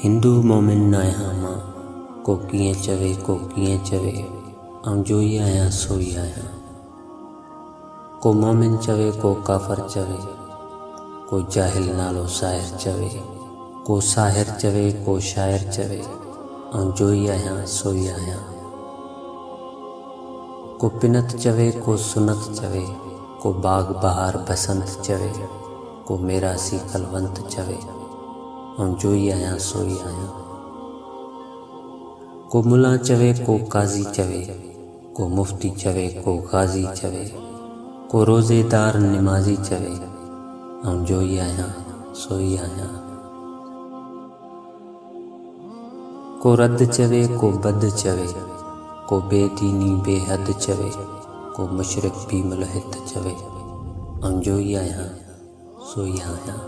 हिंदू मोमिन न आहियां मां, को कीअं चवे को कीअं चवे, ऐं जो ई आहियां सो ई आहियां। को मोमिन चवे को काफ़र चवे, को जाहिल नालो साहिर चवे, को साहिर चवे को शाइर चवे, ऐं जो ई आहियां सो ई आहियां। को पिनत चवे को सुनत चवे, को बाग बहार बसंत चवे, को मेरा सी कलवंत चवे, ऐं जो ई आहियां सो ई आहियां। को मुला चवे को काज़ी चवे, को मुफ्ती चवे को गाज़ी चवे, को रोज़ेदार निमाज़ी चवे, ऐं जो ई आहियां सो ई आहियां। को रद चवे को बद चवे, को बेदीनी बेहद चवे, को मुशरिक भी मुलहिद चवे, ऐं जो ई आहियां सो ई आहियां।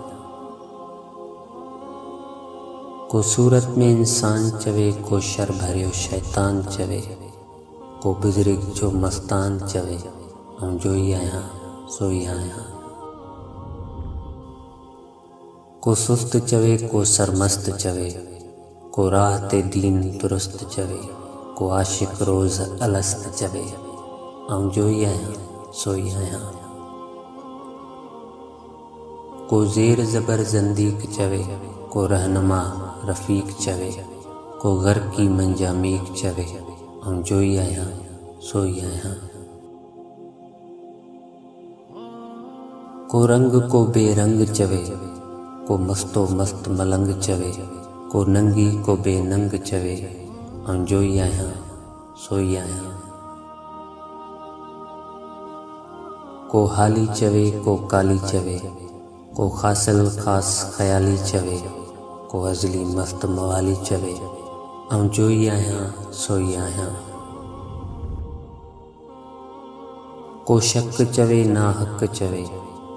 को सूरत में इंसान चवे को शर भरियो शैतान चवे, को बुज़ुर्ग जो मस्तान चवे, ऐं जो ई आहियां सो ई आहियां। को सुस्त चवे को सरमस्त चवे, को राह ते दीन दुरुस्त चवे, को आशिक रोज़ अलस्त चवे, ऐं जो ई आहियां सो ई आहियां। को ज़ेर ज़बर ज़ंदीक चवे, को रहनुमा रफ़ीक चवे, को घर की मंजामीक चवे, ऐं जो ई आहियां सो ई आहियां। को रंग को बेरंग चवे, को मस्तो मस्त मलंग चवे, को नंगी को बेनंग चवे, ऐं जो ई आहियां सो ई आहियां। को हाली चवे को काली चवे, को खासिल ख़ास ख़याली चवे, को अज़ली मस्त मवाली चवे, ऐं जो ई आहियां सो ई आहियां। को शक चवे ना हक़ चवे,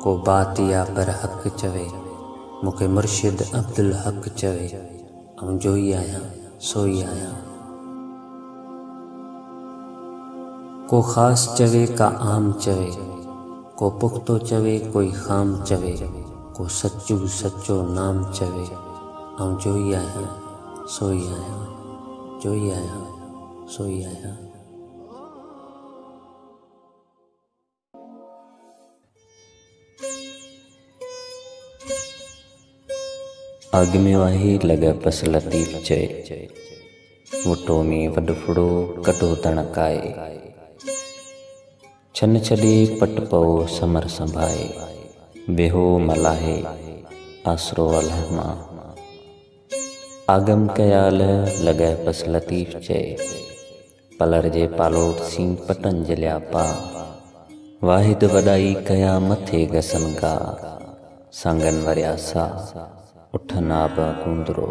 को बात या पर हक़ चवे, मूंखे मुर्शिद अब्दुल हक़ चवे, ऐं जो ई आहियां सो ई आहियां। को ख़ास चवे का आम चवे, को पुख्तो चवे कोई ख़ाम चवे, को सच्चू सच्चो नाम चवे, ऐं जो ई आहियां सो ई आहियां, जो ई आहियां सो ई आहियां। अग में वाही लॻ पस लतीफ़ चए, वुटो में वॾफुड़ो कॾो तणकाए, छन छॾे पट पओ समर संभाए, बेहो मलाहे आसरो अलहमा। आगम कयाल लॻ पस लतीफ़ चए, पलर जे पालोट सी पटन जलिया पा, वाहिद वॾाई कया मथे गसन गा, सांगन वरिया सा उठन आब कूंदरो।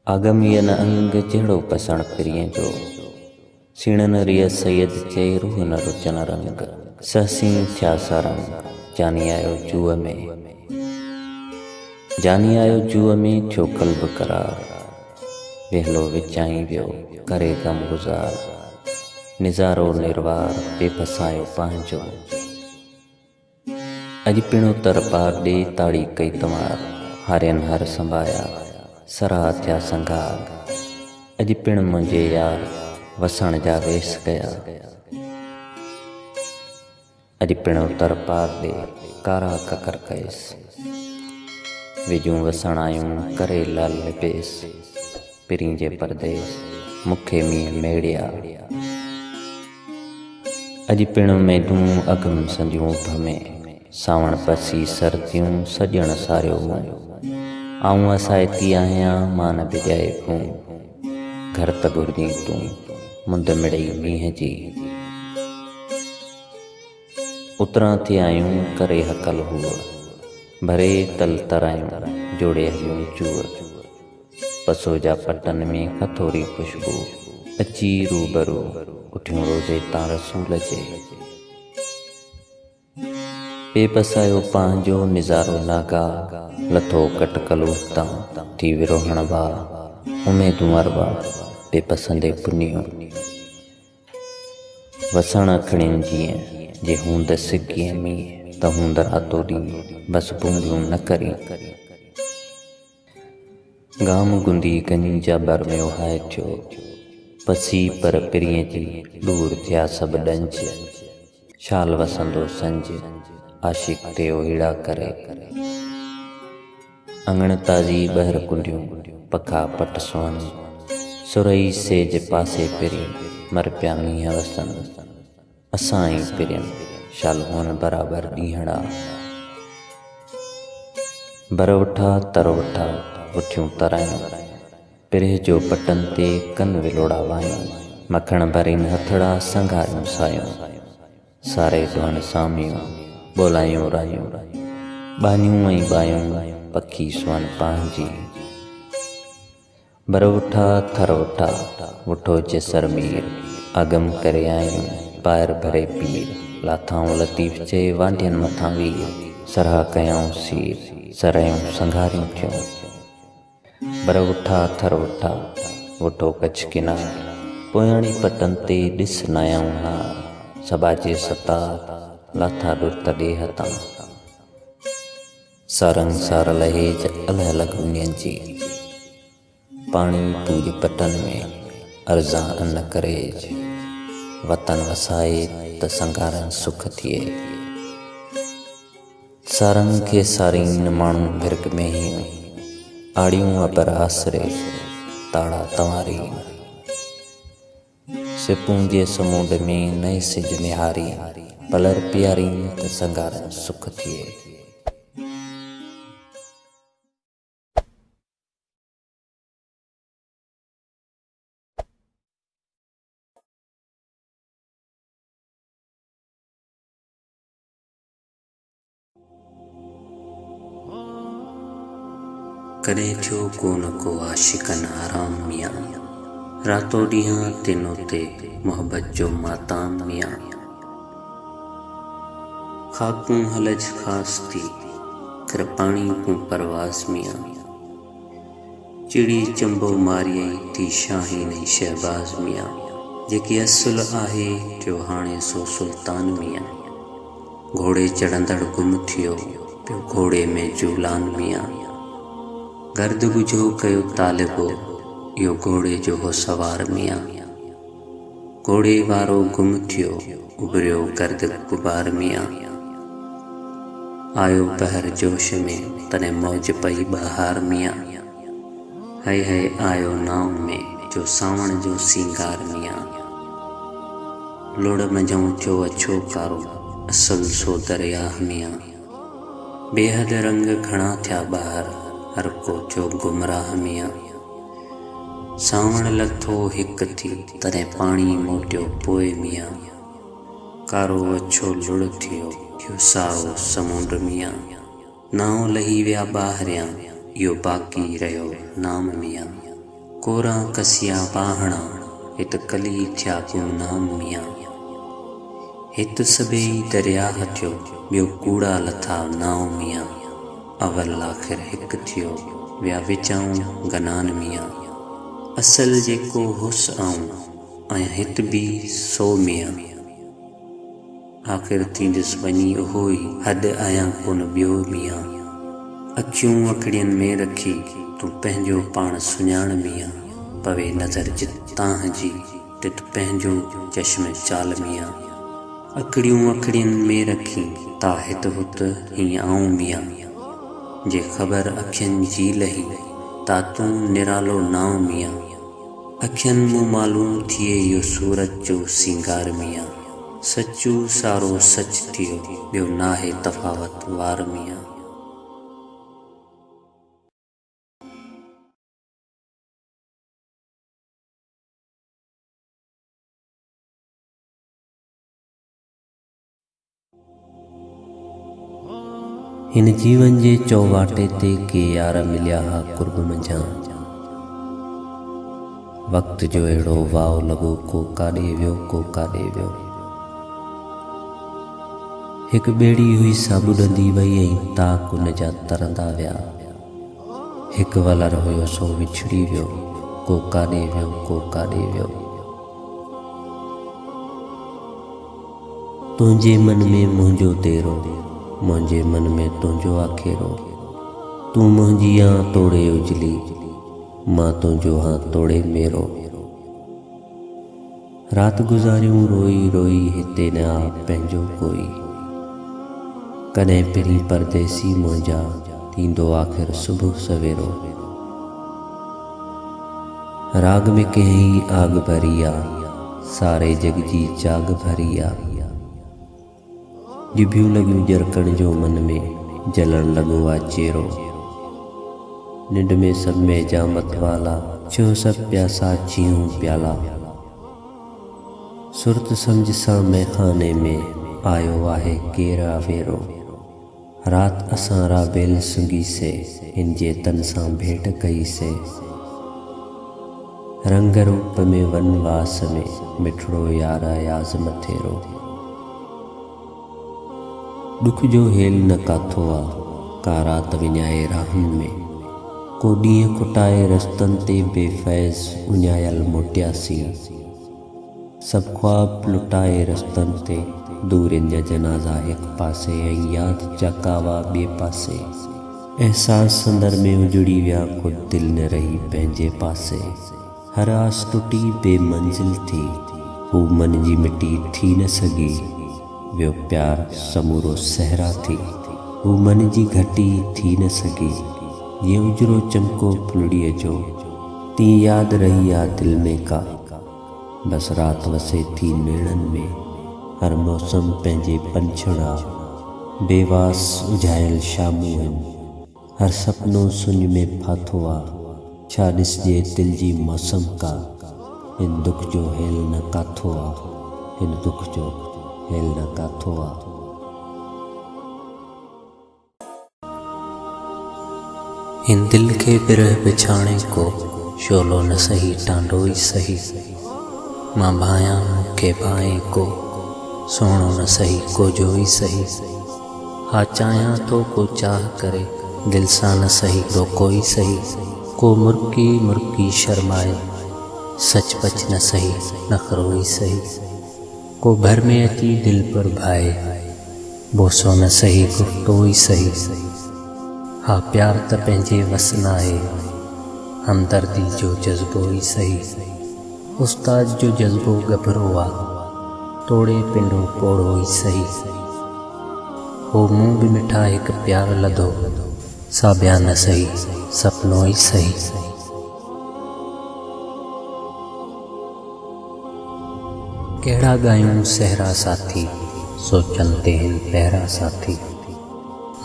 आगम यन अंग जहिड़ो पसण पिरिय जो, सीणन रिय सैयद चए रूह न रुचन रंग, सहसी थिया सरंग जानी आयो जूअ में, जानी आयो जूअ में थियो कल्ब करार, वेहलो विचाई वियो करे गम गुज़ार, निज़ारो निर्वार बेफसायो पंहिंजो। अॼु पिणो तर पार ॾे ताड़ी कई तमार, हारियन हर संभाया सराह थिया संगार, अॼु पिण मुंहिंजे यार वसण जा वेस कया, अॼु पिणो तर पार ॾे कारा ककर कयस, विजूं वसण आयूं करे लाल लिपेस, पिरीं जे परदेस मूंखे मींहं मेड़िया। अॼु पिण मेडूं अगम संदियूं भमे, सावण पसी सर्दियूं सॼण सारियो मुंहुं, आऊं असाइती आहियां मान बिजाए तूं, घर त घुरजी तूं मुंद मिड़ई मींहं जी। उतरां थी आयूं करे हकल हुआ, भरे तल तरायूं जोड़े हलियूं चूअ, पसो जा पटन में हथोरी खुशबू, अची रूबरू उठियूं रोज़े तां रसूल जे। बेबसायो पंहिंजो निज़ारो नागा, लथो कटकलू तां थी विरोहण बा, उमेदूं अरबा बेपसंदे पुनियूं, वसण खणियूं जीअं जे हूंद सिकीअ में, त हूंद रातो ॾींहुं बस बूंदियूं न करी। गाम गुंदी कनी जा बर में उहाए थियो, पसी पर पिरीअ जी दूर थिया सब डंज, शाल वसंदो संज आशिक ते ओहिड़ा करे। अंगण ताज़ी बहर कुंडियूं पखा पट सुवन, सुरई सेज पासे पिरी मर पिया मींहं वसन, असां ई पिरियन शाल हुअन बराबर ॾींहड़ा। बर उठा तर उठा उठियूं तरायूं, पिरे जो पटन ते कन विलोड़ा वायूं, मखण भरीन हथड़ा संघारियूं सायूं, सारे धुअण सामियूं ॿोलायूं रायूं, बानियूं ऐं बायूं पखी सुवन पंहिंजी। बर उठा थर उठा उठो जेसर मीर, अगम करे आयूं ॿाहिरि भरे पीर, लाथाऊं लतीफ़ चए वांढियनि मथां वीर, सरहा कयाऊं सीर सरयूं संघारियूं थियूं। बर उठा थर उठा उठो कच्छ किनार, पोयाणी पटन ते ॾिस नयाऊं हार, सबाजे सतार लाथा ॾुत ॾेह तां, सारंग सार लहेज अलह लगुनियन जी, पाणी पूज पटन में अर्ज़ा अन करेज, वतन वसाए त संघारन सुख थिए। सारंग खे सारीन माण्हू भिरक में ही, आड़ियूं अबर आसरे ताड़ा तवारी, सिपूं जे समुंड में नए सिज निहारी, पलर प्यारी त संघारन सुख थिए। कॾहिं थियो को न को आशिकन आराम मियाँ, रातो ॾींहं तिनो ते मोहब्बत जो माताम मियाँ, ख़ाकूं हलज ख़ास थी कर पाणी कूं परवास मियाँ, चिड़ी चंबो मारियई थी शाहीन ऐं शहबाज मियाँ, जेकी असुल आहे जो हाणे सो सुल्तान मियाँ, घोड़े चढ़ंदड़ गुम थियो पियो घोड़े में जूलान मियाँ, गर्द गुझो कयो तालिबो इहो घोड़े जो हो सवार मियाँ, घोड़े वारो गुम थियो उभरियो गर्द गुबार मियाँ, आयो बहर जोश में तने मौज पई बहार मियाँ, है आयो नाव में जो सावण जो सिंगार मियाँ, लोड़ मंझूं थियो अछो कारो असल सो दरियाह मियाँ, बेहद रंग घणा थिया ॿाहिर हर को जो गुमराह मियाँ, सावण लथो हिक थी तॾहिं पाणी मोटियो पोइ मियाँ, कारो अछो लुड़ थियो इहो साओ समुंड मियाँ, नाव लही विया ॿाहिरियां इहो बाक़ी रहियो नाम मियाँ, कोरा कसिया बाहणा हित कली थिया गुमनाम मियाँ, हित सभेई दरियाह थियो ॿियो कूड़ा लथा नाव मियाँ, अवल आख़िर हिक थियो विया विचाऊं गनान मियाँ, असल जेको हुस आऊं ऐं हित बि सो मियाँ, आख़िर थींदुसि वञी उहो ई हद आहियां कोन ॿियो मियाँ, अखियूं अखड़ियन में रखी तूं पंहिंजो पाण सुञाण मियाँ, पवे नज़र जितां जी तित पंहिंजो चश्म चाल मियाँ, अखड़ियूं अखड़ियन में रखी ता हित हुत हीअं आऊं मियाँ, जे ख़बर अखियुनि जी लही ता तूं निरालो नाव मियाँ, अखियुनि मूं मालूम थिए इहो सूरत जो सिंगार मियाँ, सचू सारो सच थियो ॿियो नाहे तफ़ावत वार मियाँ। हिन जीवन जे चौवाटे ते के यार मिलिया हा कुर्ब मंझां, वक़्त जो अहिड़ो वाव लॻो को काॾे वियो को काॾे वियो, हिकु ॿेड़ी हुई सा ॿुॾंदी वई ऐं ताक उन जा तरंदा विया, हिकु वलर हुयो सो विछड़ी वियो को काॾे वियो को काॾे वियो, तुंहिंजे मन में मुंहिंजो तेरो मुंहिंजे मन में तुंहिंजो आखेरो, तूं मुंहिंजी आं तोड़े उजली मां तुंहिंजो हाथ तोड़े मेरो। रात गुज़ारियूं रोई रोई हिते न आ पंहिंजो कोई। कॾहिं पिरी परदेसी मुंहिंजा थींदो आख़िर सुबुह सवेरो। राग में कंहिं आग भरी आ, सारे जग जी जाग भरी आ। जिभियूं लॻियूं जरकण जो मन में जलण लॻो आ चेरो। निंड में सब में जा मतवाला छो सब प्यासा जीऊं प्याला। सुरत सम्झ सां मैखाने में आयो आहे केर आवेरो। रात असां राबेल सुंगी से हिन जे तन सां भेंट कई से। रंग रूप में वनवास में मिठड़ो यार याज़ मथेरो। दुख जो हेल न काथो आ, का रात विञाए राहुनि में। को ॾींहुं खुटाए रस्तनि ते बेफैज़ उञायल मोटियासीं। सब ख्वाब लुटाए रस्तनि ते दूरिन जा जनाज़ा हिक पासे ऐं यादि जा कावा ॿिए पासे। एहसास संदर में उजड़ी विया खुद दिल न रही पंहिंजे पासे। हर आस टुटी बेमंजिल थी, हू मन जी मिटी थी न सघी। वियो प्यार समूरो सहरा थी, हू मन जी घटी थी न सघी। ये उजरो चमको फुलड़ीअ जो, ती याद रही आ दिल में का। बस रात वसे थी नेड़न में, हर मौसम पंहिंजे पंछड़ा। बेवास उझायल शामूं आहिनि, हर सपनो सुंज में फाथो आ। छा ॾिसजे दिल जी मौसम का, हिन दुख जो हेल न काथो आ। हिन दुख जो हेल न काथो आ। हिन दिल के बिरह बिछाणे को, शोलो न सही टांडो ई सही। मां भायां मूंखे भाए को, सोणो न सही कोजो ई सही। हा चाहियां तो को चाह करे, दिल सां न सही रोको ई सही। को मुर्की मुर्की शर्माए, सच पच न सही नखरो ई सही। को भर में अची दिल पर भाए, बोसो न सही गुफ्तो ई सही। हा प्यार त पंहिंजे वस न आहे, हमदर्दी जो जज़्बो ई सही। उस्ताद जो जज़्बो गभरो आ, तोड़े पिंडो पोड़ो ई सही। हो मुंह भी मिठा हिक प्यार लधो, साबिया न सही सपनो ई सही। कहिड़ा गायूं सहरा साथी, सोचन ते हिन पहिरा साथी।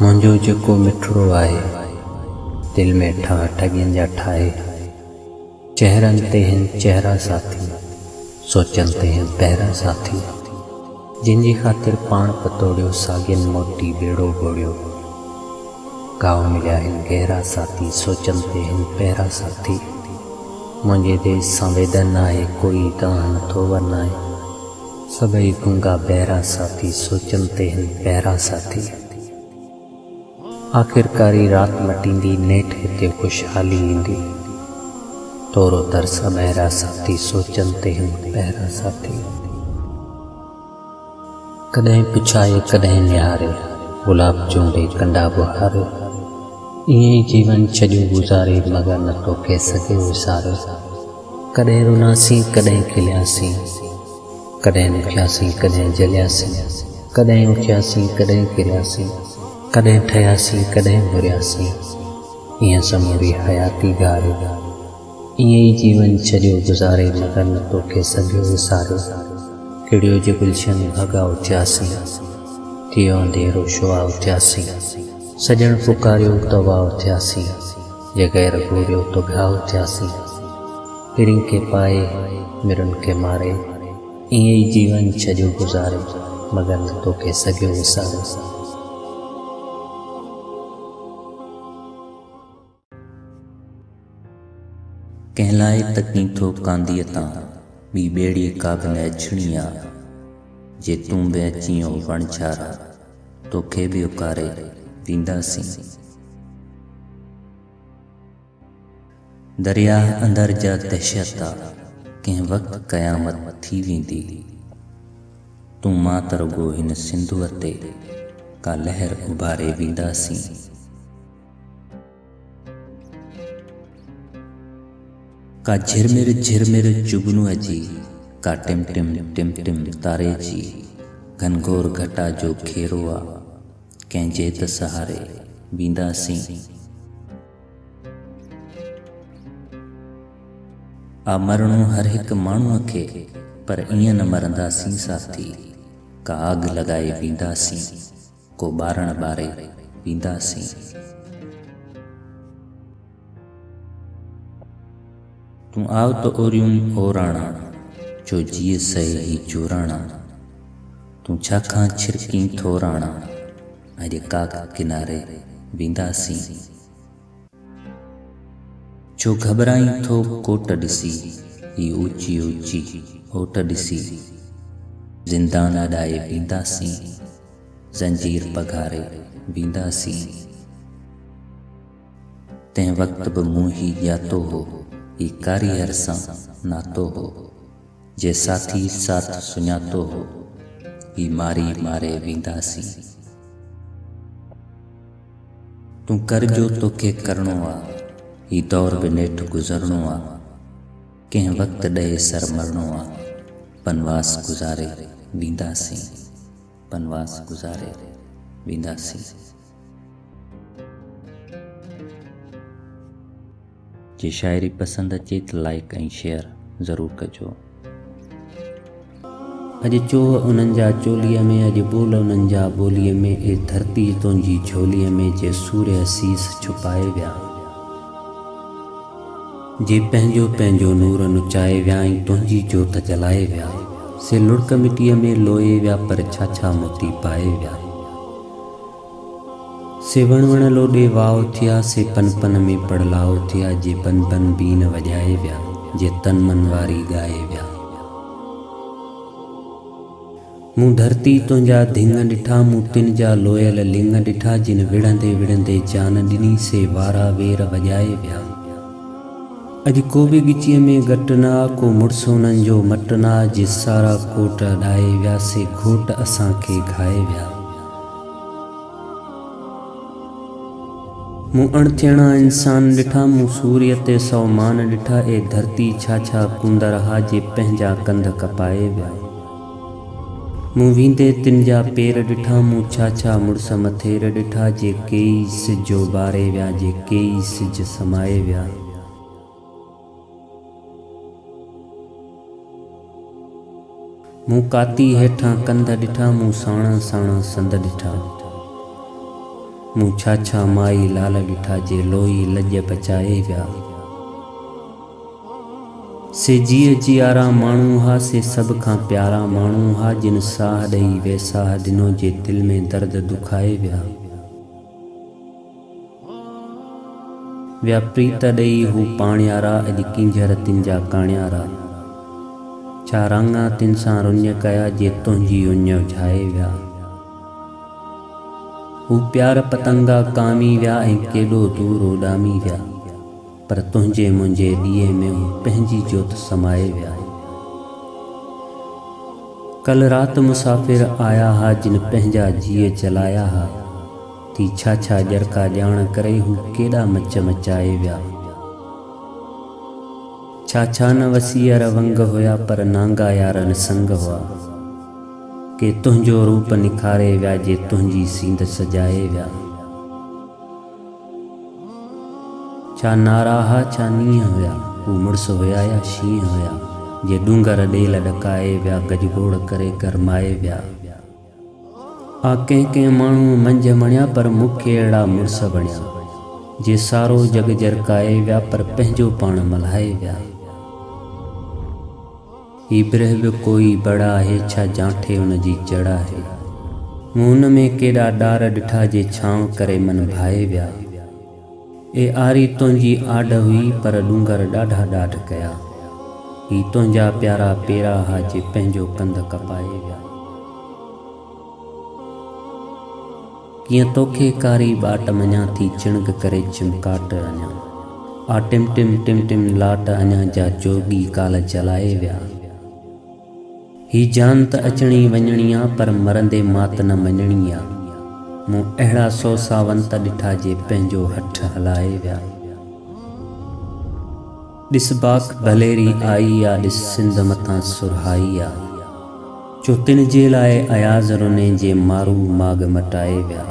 मुंहिंजो जेको मिठड़ो आहे, दिल में ठा ठगियुनि जा ठाहे। चेहरनि ते हिन चेहरा साथी, सोचन ते हिन पहिरा साथी। जिनजी ख़ातिर पाण पतोड़ियो, सागिन मोटी बेड़ो घोड़ियो। गाँव मिलिया हिन गहरा साथी, सोचन ते हिन पहिरा साथी। मुंहिंजे देश सां वेदन आहे, कोई तव्हां नथो वरनाए। सभई गूंगा बहरा साथी, सोचन ते हिन पहिरा साथी। आख़िरकारी रात मटींदी, नेठ हिते खुशहाली ईंदी। तोरो तरस ॿाहिरा साथी, सोचन ते हिन पहिरा साथी। कॾहिं पुछाए कॾहिं निहारे, गुलाब चूंडे कंडा बुहारे। ईअं ई जीवन छॾियो गुज़ारे, मगर न तोखे सघे विसारे। कॾहिं रुनासीं कॾहिं खिलियासीं, कॾहिं दुखियासीं कॾहिं जलियासीं। कॾहिं उथियासीं कॾहिं किरियासीं, कॾहिं ठहियासीं कॾहिं बुरियासीं। ईअं समूरी हयाती गारे, ईअं ई जीवन छॾियो गुज़ारे, मगर न तोखे सघियो विसारे। खिड़ियो जे गुलशन भॻा उथियासीं, थियो अंधेरो शुआ उथियासीं। सजण पुकारियो तवा उथियासीं, जे गैर घूरियो तो घाव थियासीं। पिरिन के पाए मिरुन के मारे, ईअं ई जीवन छॾियो गुज़ारे, मगर न तोखे सघियो विसारे। कंहिं लाइ तकीं थो कांदीअ तां, ॿी ॿेड़ी का बि न अछणी आ। जे तूं बि अची वण छारा, तोखे बि उकारे वींदासीं। दरिया अंदर जा दहशत आ, कंहिं वक़्तु क़यामत थी वेंदी। तूं मां त रुगो हिन सिंधुअ ते का लहर उभारे वींदासीं। का झिरमिर जुगनू अजी, का टिम टिम तारे जी, घनघोर घटा जो घेरो आ, कंहिंजे त सहारे बींदासीं। आ मरणो हर हिक माण्हूअ खे, पर ईअं न मरंदासीं साथी। का आग लॻाए बींदासीं, को ॿारण ॿारे बींदासीं। तूं आव त ओरियूं ओराणा, जो जीअ सहे ही चोराणा। तूं छाखां छिरकी थोराणा, अॼु काक किनारे बींदासीं। छो घबराई थो कोट ॾिसी, ही ऊची ऊची ओट ॾिसी। ज़िंदान अॾाए बींदासीं, ज़ंजीर पघारे बींदासीं। तंहिं वक़्त बि मूं ही ॼातो हो, ही कारीगर सां नातो हो। जे साथी साथ सुञातो हो, ही मारी मारे बींदासीं। तूं कर जो तोखे करणो आ, ही दौर बि नेठि गुज़रणो आ। कंहिं वक़्त ॾहे सर मरणो आ, बनवास गुज़ारे बींदासीं, बनवास गुज़ारे बींदासीं। जे शाइरी पसंदि अचे त लाइक ऐं शेयर ज़रूरु कजो। अॼु चोह उन्हनि जा चोलीअ में, अॼु बोल उन्हनि जा ॿोलीअ में। ए धरती तुंहिंजी झोलीअ में, जे सूर्य सीस छुपाए विया। जे पंहिंजो पंहिंजो नूर नुचाए विया ऐं तुंहिंजी जोत जलाए विया। से लुड़क मिटीअ में लोए विया, पर छा छा मोती पाए विया। से वण वण लोॾे वाओ थिया, से पन पन में पड़लाओ थिया। जे बन बन बीन वॼाए विया, जे तन मन वारी ॻाए विया। मूं धरती तुंहिंजा धिंग ॾिठा, मूं तिन जा लोयल लिंग ॾिठा। जिन विढ़ंदे विढ़ंदे जान ॾिनी, से वारा वेर वॼाए विया। अॼु को बि ॻिचीअ में घटि न आ, को मुड़ुस उन्हनि जो मटु न आ। जे सारा कोट अॾाए विया, से घोट असांखे घाए विया। मूं अणथियणा इंसान ॾिठा, मूं सूर्य ते 100 मान ॾिठा। ए धरती छा छा कुंदर हा, जे पंहिंजा कंध कपाए विया। मूं वींदे तिन जा पेर ॾिठा, मूं छा छा मुड़ुस मथेर ॾिठा। जे केई सिजो ॿारे विया, जे केई सिज समाए विया। मूं काती हेठां कंध ॾिठा, मूं साणा साणा संद ॾिठा। मूं छा छा माई लाल ॾिठा, जे लोई लॼ बचाए विया। से जीअ जियारा माण्हू हा, से सभ खां प्यारा माण्हू हा। जिन साह ॾेई वेसाह ॾिनो, जे दिल में दर्द दुखाए विया। विया प्रीत ॾेई हू पाणियारा, अॼु किंजर तिन जा काणियारा। छा रांगा तिन सां रुञ कया, जे तुंहिंजी उञ झाए विया। हू प्यार पतंगा कामी विया, ऐं केॾो दूर उॾामी विया। पर तुंहिंजे मुंहिंजे ॾीए में हू पंहिंजी जोत समाए विया। कल राति मुसाफ़िर आया हा, जिन पंहिंजा जीअ जलाया हा। थी छा छा ॼरका ॼाण करे, हू केॾा मच मचाए विया। छा छा न वसीअर वंग हुया, पर नांगा यार निसंग हुआ। के तुंहिंजो रूप निखारे विया, जे तुंहिंजी सींद सजाए विया। छा नारा हा, छा नींहं हुया, हू मुड़ुस हुया या शींहं हुया। जे डूंगर ॾेल ॾकाए विया, गजगोड़ करे गरमाए विया। आ कंहिं कंहिं माण्हू मंझ मणिया, पर मूंखे अहिड़ा मुड़ुस बणिया। जे सारो जग जरकाए विया, पर पंहिंजो पाण मल्हाए विया। ही बिरह बि कोई बड़ा आहे, छा जांठे उन जी जड़ आहे। मूं हुन में केॾा ॾार ॾिठा, जे छांव करे मन भाए विया। ए आरी तुंहिंजी आॾ हुई, पर डूंगर ॾाढा ॾाढ कया। ही तुंहिंजा प्यारा पेरा हा, जे पंहिंजो कंध कपाए विया। कीअं तोखे कारी बाट मञा, थी चिणग करे चिमकाट अञा। आ टिम टिम टिम लाट अञा, जा जोगी काल जलाए विया। ही जान त अचणी वञणी आ, पर मरंदे मात न मञणी आ। मूं अहिड़ा 100 सावंत ॾिठा, जे पंहिंजो हठ हलाए विया। ॾिस बाक भलेरी आई आ, ॾिस सिंध मथां सुरहाई आ। जो तिन जे लाइ अयाज़ रुने जे मारू माग मटाए विया।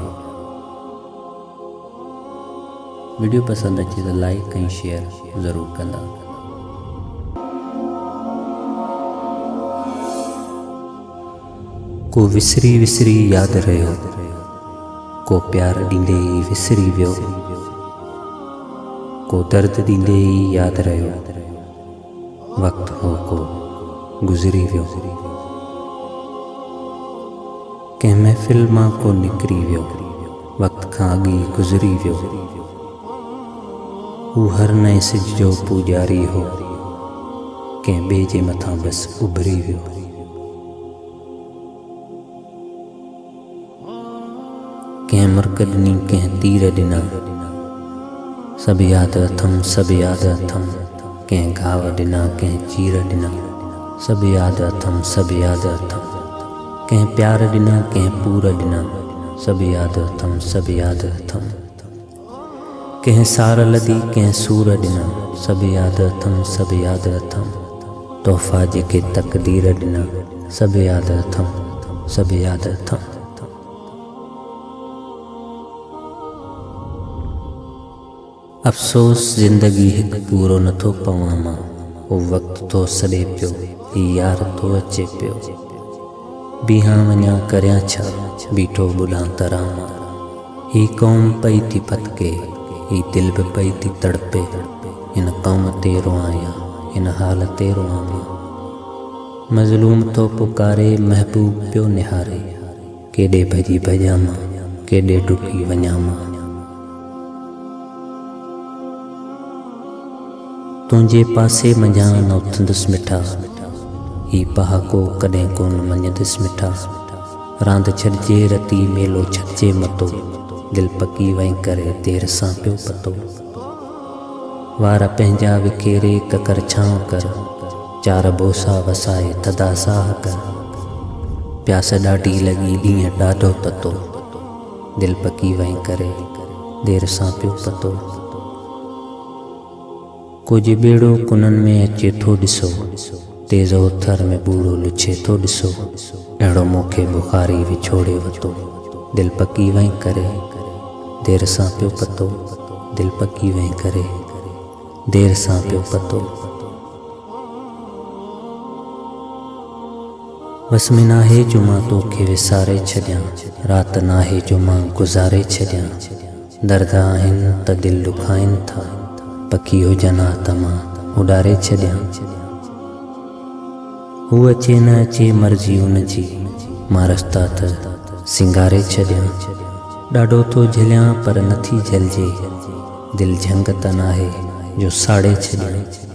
वीडियो पसंद अचे तो लाइक ऐं शेयर ज़रूर कंदा। को विसरी विसरी याद रहियो, को प्यार ॾींदे ई विसरी वियो, को दर्द ॾींदे ई याद रहियो, वक्त हो को गुज़री वियो। कंहिं महफ़िल मां को निकिरी वियो, वक्त खां अॻु ई गुज़री वियो। हू हर नए सिज जो पूॼारी हो, कंहिं ॿिए जे मथां बस उभरी वियो। कंहिं मुर्क ॾिनी, कंहिं तीर ॾिना, सभु यादि अथमि, सभु यादि अथमि। कंहिं घाव ॾिना, कंहिं चीर ॾिना, सभु यादि अथमि, सभु यादि अथमि। कंहिं प्यार ॾिना, कंहिं पूर ॾिना, सभु यादि अथमि, सभु यादि अथमि। कंहिं सार लधी, कंहिं सूर ॾिना, सभु यादि अथमि, सभु यादि अथमि। तोहफ़ा जेके तक़दीर ॾिना, सभु यादि अथमि, सभु यादि अथमि। अफ़सोस ज़िंदगी हिकु पूरो नथो पवां मां, उहो वक़्तु थो सॾे पियो, ही यार थो अचे पियो। बीहां वञा करियां छा, बीठो ॿुॾां तरां मां। ही क़ौम पई थी फतके, ही दिलि बि पई थी तड़पे। हिन क़ौम ते रोआं या हिन हाल ते रोआं मां। मज़लूम थो पुकारे, महबूब पियो निहारे। केॾे भॼी भॼां मां, केॾे डुकी वञां मां। तुंहिंजे पासे मंझां न उथंदुसि मिठा, ही पहाको कॾहिं कोन मञंदुसि मिठा। रांदि छॾिजे रती, मेलो छॾिजे मतो, दिलि पकी वई करे देरि सां पियो पतो। वार पंहिंजा विखेरे ककर छांव कर, चार बोसा वसाए थधा साह कर। प्यास ॾाढी लॻी, ॾींहुं ॾाढो ततो, दिलि पकी वई करे देरि सां पियो पतो। कुझु ॿेड़ो कुननि में अचे थो ॾिसो, तेज़ उथर में बूढ़ो लुछे थो ॾिसो। अहिड़ो मूंखे बुखारी विछोड़े वरितो, दिलि पकी वई करे देरि सां पियो पतो, दिलि पकी वई करे देरि सां पियो पतो। बस में नाहे जो मां तोखे विसारे छॾियां, राति नाहे जो मां गुज़ारे छॾियां। दर्द आहिनि त दिलि ॾुखाइनि था, पखी हुजनि हा त मां उॾारे छॾियां। हू अचे न अचे मर्ज़ी हुनजी, मां रस्ता त सिंगारे छॾियां। ॾाढो थो झलियां पर नथी झलिजे, दिलि झंग त नाहे जो साड़े छॾियां।